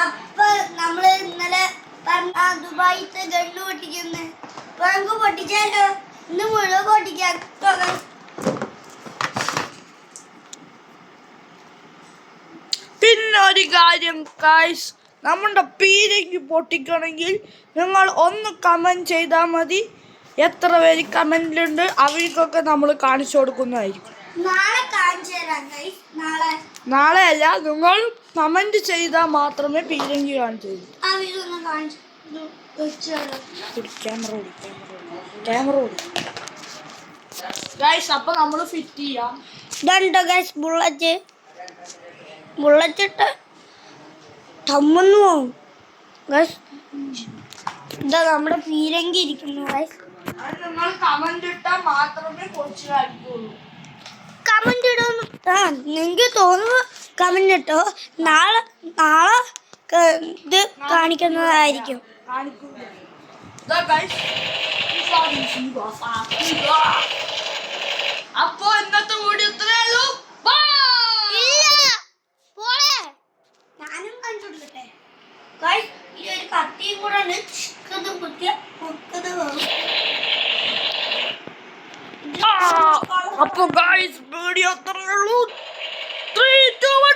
അപ്പൊ നമ്മള് ഇന്നലെ പറഞ്ഞ ദുബായിത്തെ ഗണ്ണ് പൊട്ടിക്കുന്നു. അപ്പൊ നമുക്ക് പൊട്ടിച്ചാലോ? ഇന്ന് മുഴുവൻ പൊട്ടിക്കാൻ. പിന്നെ ഒരു കാര്യം ഗൈസ്, നമ്മുടെ പീരങ്കി പൊട്ടിക്കണമെങ്കിൽ നിങ്ങൾ ഒന്ന് കമൻറ്റ് ചെയ്താൽ മതി. എത്ര പേര് കമൻറ്റിലുണ്ട് അവർക്കൊക്കെ നമ്മൾ കാണിച്ചു കൊടുക്കുന്നതായിരിക്കും. നാളെ കാണിച്ചു തരാം ഗൈസ്. നാളെ അല്ല, നിങ്ങൾ കമൻറ്റ് ചെയ്താൽ മാത്രമേ പീരങ്കി കാണിച്ചു തരൂ. ക്യാമറ ഗൈസ്, അപ്പൊ നമ്മൾ ഫിറ്റ് ചെയ്യാം. ഇതുണ്ടോ ഗൈസ് ബുള്ളറ്റ് ഇട്ട് തമ്മെന്ന് പോകും ഗൈസ്. ഇതാ നമ്മുടെ പീരങ്കി ഇരിക്കുന്നു ഗൈസ്. നിങ്ങൾ കമന്റ് ഇട്ടാൽ മാത്രമേ കുറച്ച് കാണിക്കുള്ളൂ. കമന്റ് ഇടുന്നു. നിങ്ങൾക്ക് തോന്നുന്നു കമന്റ് ഇട്ടോ. നാളെ ഇത് കാണിക്കുന്നതായിരിക്കും. അപ്പോ ഇന്നത്തെ വീഡിയോ ഇത്രയേ ഉള്ളൂ. ഞാനും കണ്ടുകൊടുക്കട്ടെ ഗൈസ്. ഈ ഒരു കത്തിയും കൂടെ കുത്തിയ അപ്പൊ ഗൈസ് വീഡിയോ ഇത്രയേ ഉള്ളൂ. 3, 2, 1